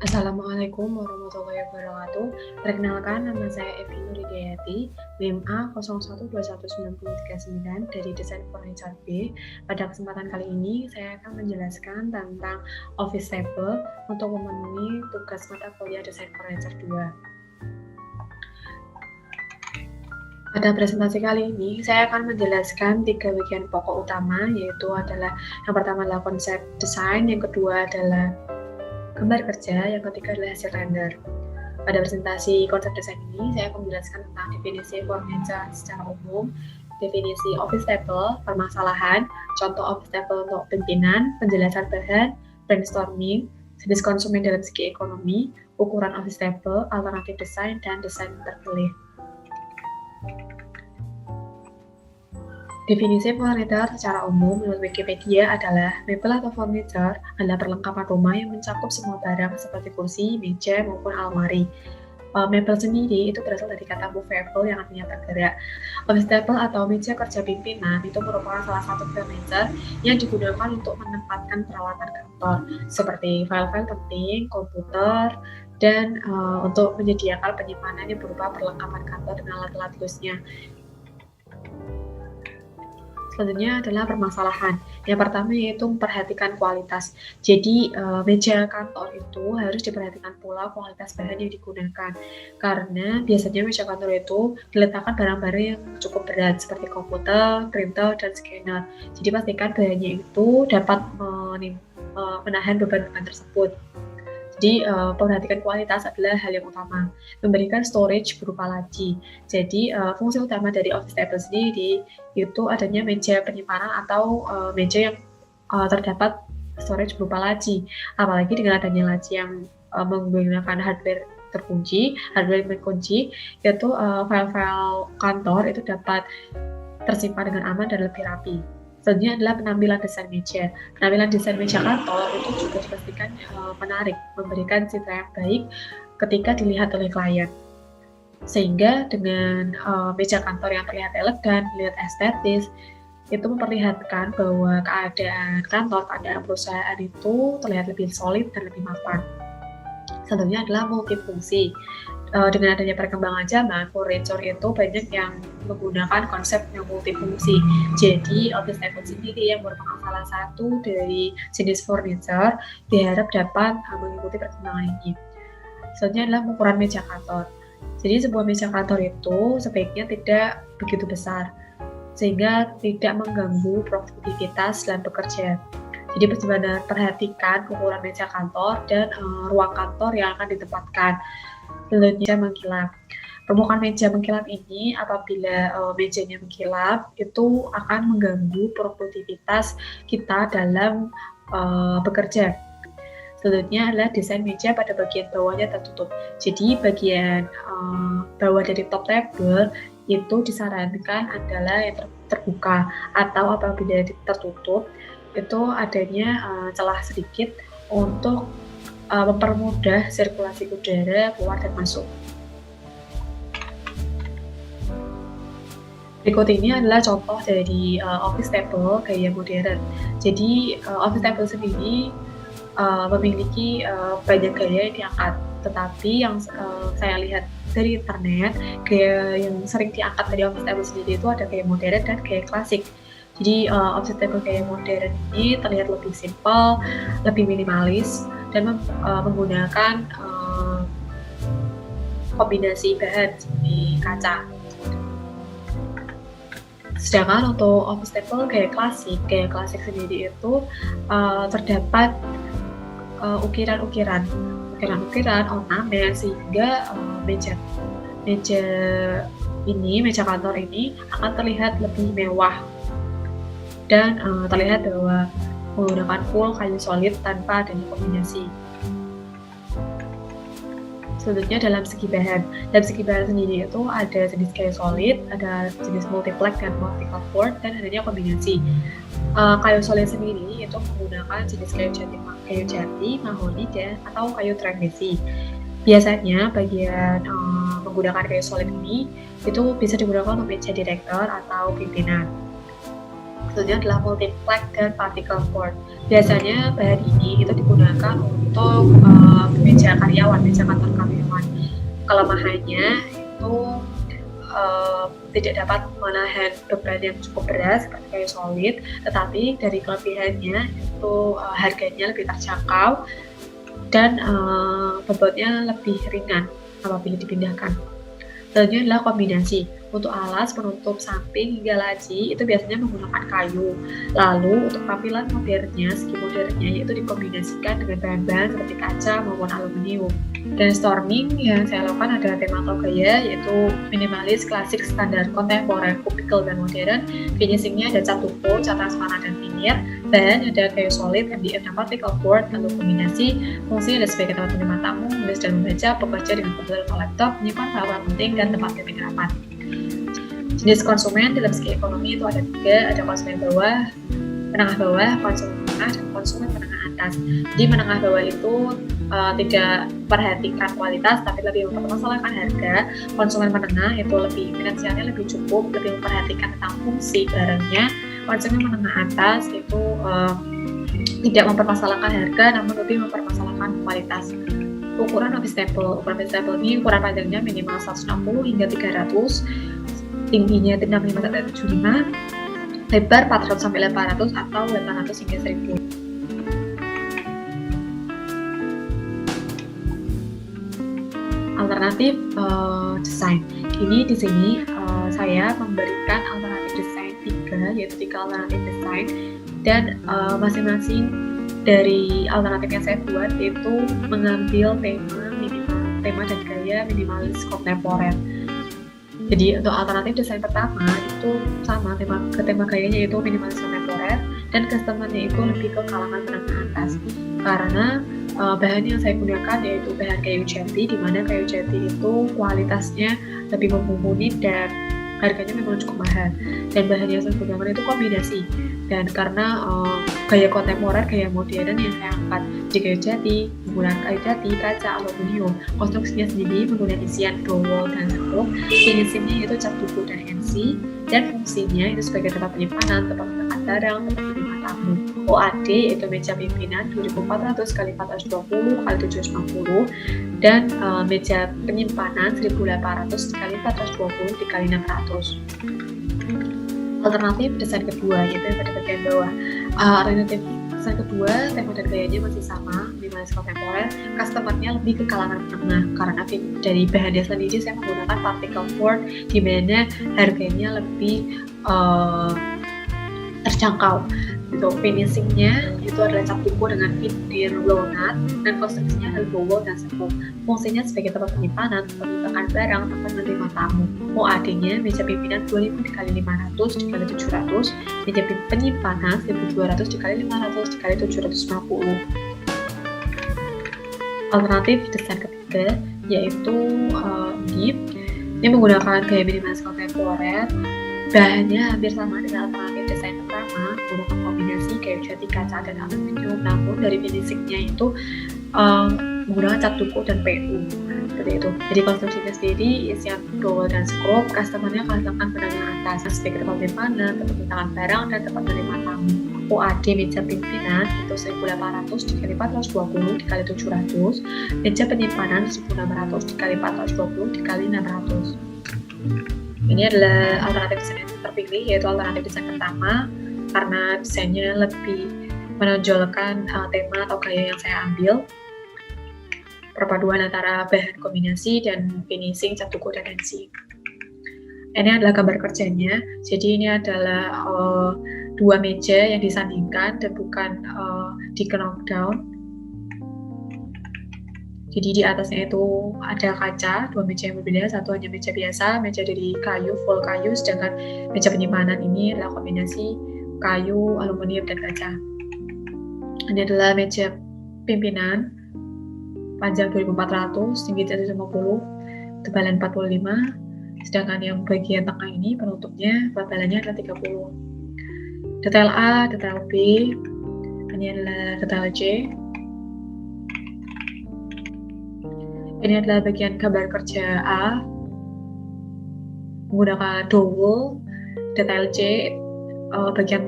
Assalamualaikum warahmatullahi wabarakatuh. Perkenalkan, nama saya Evi Nuridayati, NIM A01219039 dari Desain Furniture B. Pada kesempatan kali ini, saya akan menjelaskan tentang Office Table untuk memenuhi tugas mata kuliah Desain Furniture 2. Pada presentasi kali ini, saya akan menjelaskan 3 bagian pokok utama, yaitu adalah yang pertama adalah konsep desain, yang kedua adalah gambar kerja, yang ketiga adalah hasil render. Pada presentasi konsep desain ini, saya akan menjelaskan tentang definisi furniture secara umum, definisi office table, permasalahan, contoh office table untuk pimpinan, penjelasan bahan, brainstorming, jenis konsumen dalam segi ekonomi, ukuran office table, alternatif desain, dan desain terpilih. Definisi furniture secara umum menurut Wikipedia adalah mebel atau furniture adalah perlengkapan rumah yang mencakup semua barang seperti kursi, meja, maupun almari. Mebel sendiri itu berasal dari kata movable yang artinya bergerak. Office table atau meja kerja pimpinan itu merupakan salah satu furniture yang digunakan untuk menempatkan peralatan kantor seperti file-file penting, komputer, dan untuk menyediakan penyimpanan yang berupa perlengkapan kantor dengan alat-alat tulisnya. Selanjutnya adalah permasalahan. Yang pertama yaitu memperhatikan kualitas. Jadi meja kantor itu harus diperhatikan pula kualitas bahan yang digunakan. Karena biasanya meja kantor itu diletakkan barang-barang yang cukup berat seperti komputer, printer, dan scanner. Jadi pastikan bahannya itu dapat menahan beban-beban tersebut. Jadi perhatikan kualitas adalah hal yang utama. Memberikan storage berupa laci. Jadi fungsi utama dari office table sendiri itu adanya meja penyimpanan atau meja yang terdapat storage berupa laci. Apalagi dengan adanya laci yang menggunakan hardware hardware kunci, yaitu file-file kantor itu dapat tersimpan dengan aman dan lebih rapi. Selanjutnya adalah penampilan desain meja. Penampilan desain meja kantor itu juga dipastikan menarik, memberikan citra yang baik ketika dilihat oleh klien. Sehingga dengan meja kantor yang terlihat elegan, terlihat estetis, itu memperlihatkan bahwa keadaan kantor, keadaan perusahaan itu terlihat lebih solid dan lebih mapan. Selanjutnya adalah multifungsi. Dengan adanya perkembangan zaman, furniture itu banyak yang menggunakan konsep yang multifungsi. Jadi, office table sendiri yang merupakan salah satu dari jenis furniture diharap dapat mengikuti perkembangan ini. Selanjutnya adalah ukuran meja kantor. Jadi, sebuah meja kantor itu sebaiknya tidak begitu besar, sehingga tidak mengganggu produktivitas dalam bekerja. Jadi benar-benar perhatikan ukuran meja kantor dan ruang kantor yang akan ditempatkan. Selanjutnya mengkilap. Permukaan meja mengkilap ini apabila mejanya mengkilap itu akan mengganggu produktivitas kita dalam bekerja. Selanjutnya adalah desain meja pada bagian bawahnya tertutup. Jadi bagian bawah dari top table itu disarankan adalah yang terbuka, atau apabila tertutup itu adanya celah sedikit untuk mempermudah sirkulasi udara keluar dan masuk. Berikut ini adalah contoh dari office table gaya modern. Jadi office table sendiri memiliki banyak gaya yang diangkat, tetapi yang saya lihat dari internet, gaya yang sering diangkat dari office table sendiri itu ada gaya modern dan gaya klasik. Jadi office table gaya modern ini terlihat lebih simpel, lebih minimalis, dan menggunakan kombinasi bahan seperti kaca. Sedangkan untuk office table gaya klasik sendiri itu terdapat ukiran-ukiran, ornamen, sehingga meja kantor ini akan terlihat lebih mewah dan terlihat bahwa menggunakan full kayu solid tanpa adanya kombinasi. Selanjutnya dalam segi bahan sendiri itu ada jenis kayu solid, ada jenis multiplex dan multi-color, dan adanya kombinasi. Kayu solid sendiri itu menggunakan jenis kayu jati, mahoni, dan atau kayu trapezi. Biasanya bagian menggunakan kayu solid ini itu bisa digunakan untuk meja direktur atau pimpinan. Selanjutnya adalah multiplex dan particle board. Biasanya bahan ini itu digunakan untuk meja karyawan, meja kantor karyawan. Kelemahannya itu tidak dapat menahan beban yang cukup berat seperti kayu solid, tetapi dari kelebihannya itu harganya lebih terjangkau dan bobotnya lebih ringan apabila dipindahkan. Selanjutnya adalah kombinasi. Untuk alas, penutup samping hingga laci itu biasanya menggunakan kayu. Lalu untuk tampilan modernnya, segi modernnya yaitu dikombinasikan dengan bahan-bahan seperti kaca maupun aluminium. Brainstorming yang saya lakukan adalah tema atau gaya, yaitu minimalis, klasik, standar, kontemporer, kupikal, dan modern. Finishingnya ada cat tuku, cat transparan, dan veneer. Bahan ada kayu solid, MDF, dan particle board. Lalu kombinasi fungsi ada sebagai tempat menerima tamu, menulis dan membaca, bekerja dengan komputer atau laptop, menyimpan hal-hal penting, dan tempat pimpin rapat. Jenis konsumen dalam segi ekonomi itu ada 3, ada konsumen bawah, menengah bawah, konsumen menengah, dan konsumen menengah atas. Jadi menengah bawah itu tidak perhatikan kualitas tapi lebih mempermasalahkan harga. Konsumen menengah itu lebih finansialnya lebih cukup, lebih memperhatikan tentang fungsi barangnya. Konsumen menengah atas itu tidak mempermasalahkan harga namun lebih mempermasalahkan kualitas. Ukuran office table. Ukuran office table ini ukuran panjangnya minimal 160 hingga 300, tingginya 65-75, lebar 400 sampai 800 atau 800 hingga 1000. Alternatif desain. Ini di sini saya memberikan alternatif desain 3, yaitu 3 alternatif desain, dan masing-masing dari alternatif yang saya buat itu mengambil tema dan gaya minimalis kontemporer. Jadi untuk alternatif desain pertama itu sama, tema gayanya itu minimalis kontemporer, dan customer-nya itu lebih ke kalangan menengah atas. Karena bahan yang saya gunakan yaitu bahan kayu jati, di mana kayu jati itu kualitasnya lebih mumpuni dan harganya memang cukup mahal. Dan bahan yang saya gunakan itu kombinasi. Dan karena gaya kontemporer, gaya modern yang saya angkat di kayu jati, menggunakan kayu jati, kaca, aluminium. Konstruksinya sendiri menggunakan isian dowel dan sekrup. Finishingnya itu cat tuku dan NC. Dan fungsinya itu sebagai tempat penyimpanan, tempat meletakkan barang, tempat menerima tamu. OAD yaitu meja pimpinan 2400 x 420 x 750, dan meja penyimpanan 1800 x 420 x 600. Alternatif desain kedua yaitu yang pada bagian bawah. Alternatif desain kedua, tema dan gayanya masih sama, minimalis kontemporer. Customer-nya lebih ke kalangan menengah karena dari bahannya sendiri saya menggunakan particle board di mana harganya lebih terjangkau. Itu finishingnya itu adalah cat tuku dengan veneer walnut, dan konstruksinya adalah dowel dan sekrup. Fungsinya sebagai tempat penyimpanan, tempat meletakkan barang, tempat menerima tamu. OAD-nya meja pimpinan 2000 x 500 x 700, meja penyimpanan 1200 x 500 x 750. Alternatif desain ketiga yaitu ini menggunakan gaya minimalis kontemporer. Bahannya hampir sama dengan alternatif desain pertama, menggunakan kombinasi kayu jati, kaca, dan aluminium. Namun dari finishingnya itu menggunakan cat tuku dan PU, seperti itu. Jadi konstruksinya sendiri isian dowel dan skrup. Customer-nya kalangan menengah atas sebagai tempat penyimpanan, tempat meletakkan barang, dan tempat menerima tamu. OAD meja pimpinan itu 1800 x 420 x 700, meja penyimpanan 1600 x 420 x 600. Ini adalah alternatif desain yang terpilih, yaitu alternatif desain pertama karena desainnya lebih menonjolkan tema atau gaya yang saya ambil, perpaduan antara bahan kombinasi dan finishing cat tuku dan NC. Ini adalah gambar kerjanya. Jadi ini adalah dua meja yang disandingkan dan bukan di knockdown. Jadi di atasnya itu ada kaca, dua meja yang berbeda, satu hanya meja biasa, meja dari kayu, full kayu, sedangkan meja penyimpanan ini adalah kombinasi kayu, aluminium, dan kaca. Ini adalah meja pimpinan, panjang 2400, tinggi 150, tebalan 45, sedangkan yang bagian tengah ini penutupnya, tebalannya adalah 30. Detail A, detail B, ini adalah detail C. Ini adalah bagian gambar kerja A menggunakan dowel. Detail C, bagian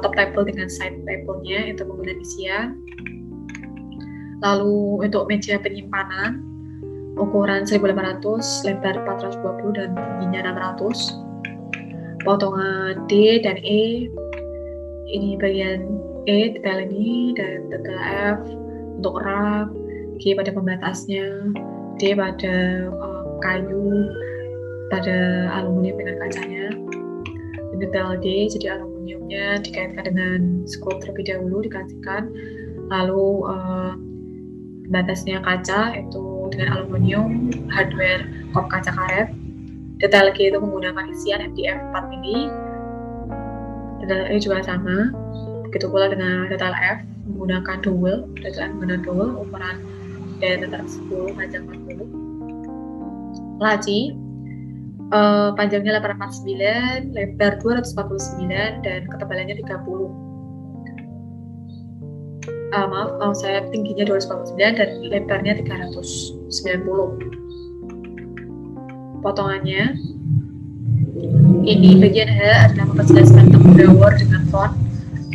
top table dengan side table-nya itu menggunakan isian. Lalu untuk meja penyimpanan ukuran 1800, lebar 420 dan tingginya 600. Potongan D dan E, ini bagian E detail ini, dan detail F untuk rak, G pada pembatasnya, D pada kayu, pada aluminium dengan kacanya. Detail D, jadi aluminiumnya dikaitkan dengan skru terlebih dahulu, dikasihkan, lalu pembatasnya kaca itu dengan aluminium, hardware kop kaca karet. Detail G itu menggunakan isian MDF 4 mili. Detail E juga sama. Begitu pula dengan detail F menggunakan dowel, detail menggunakan dowel ukuran diameter 10, panjang 40. Laci panjangnya 849, lebar 249 dan ketebalannya 30. Saya tingginya 249 dan lebarnya 390. Potongannya ini bagian H adalah memperjelaskan top drawer dengan font,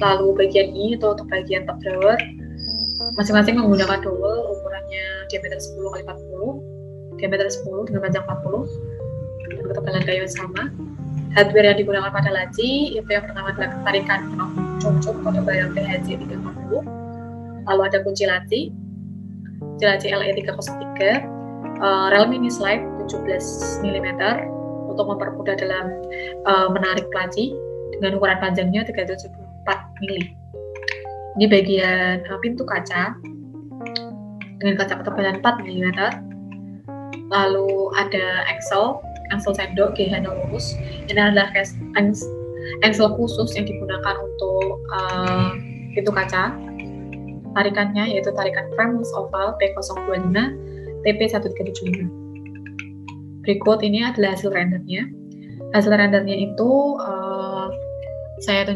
lalu bagian I itu untuk bagian top drawer, masing-masing menggunakan dowel ukurannya diameter 10 x 40, diameter 10 dengan panjang 40 dan ketebalan kayu yang sama. Hardware yang digunakan pada laci itu yang pertama adalah tarikan knob cocok pada bayang PHC 340. Lalu ada kunci laci LE 303, rel mini slide 17 mm untuk mempermudah dalam menarik laci dengan ukuran panjangnya 374 mm. Ini bagian pintu kaca dengan kaca ketebalan 4 mm. Lalu ada engsel sendok G handle lurus. Ini adalah engsel khusus yang digunakan untuk pintu kaca. Tarikannya yaitu tarikan frameless oval P025 TP1375. Berikut ini adalah hasil rendernya. Hasil rendernya itu saya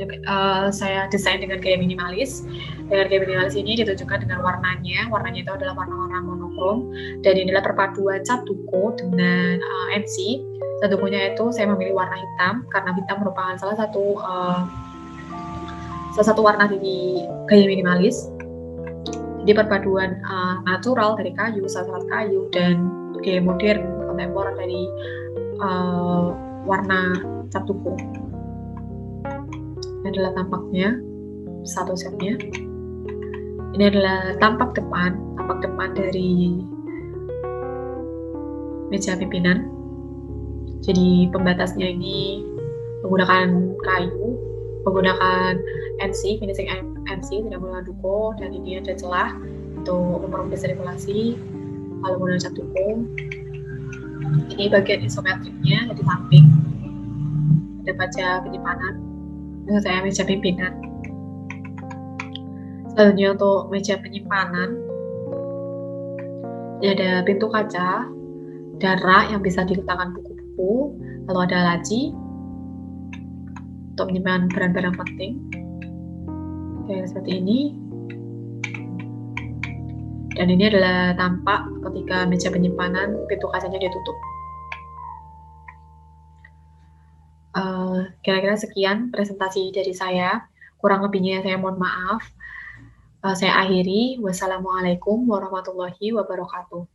desain dengan gaya minimalis. Dengan gaya minimalis ini ditunjukkan dengan warnanya. Warnanya itu adalah warna-warna monokrom, dan inilah perpaduan cat duko dengan NC. Cat dukonya itu saya memilih warna hitam karena hitam merupakan salah satu warna di gaya minimalis. Jadi perpaduan natural dari kayu, salat kayu, dan gaya modern kontemporer dari warna cat duko. Ini adalah tampaknya satu setnya. Ini adalah tampak depan dari meja pimpinan. Jadi pembatasnya ini menggunakan kayu, menggunakan NC, finishing NC, tidak menggunakan duko, dan ini ada celah untuk mempermudah sirkulasi, lalu menggunakan cat duko. Ini bagian isometriknya, jadi samping ada baja penyimpanan. Ini saya meja pimpinan. Selanjutnya untuk meja penyimpanan, ini ada pintu kaca dan rak yang bisa diletakkan buku-buku, lalu ada laci untuk menyimpan barang-barang penting. Kayak seperti ini. Dan ini adalah tampak ketika meja penyimpanan pintu kacanya ditutup. Kira-kira sekian presentasi dari saya. Kurang lebihnya saya mohon maaf. Saya akhiri. Wassalamualaikum warahmatullahi wabarakatuh.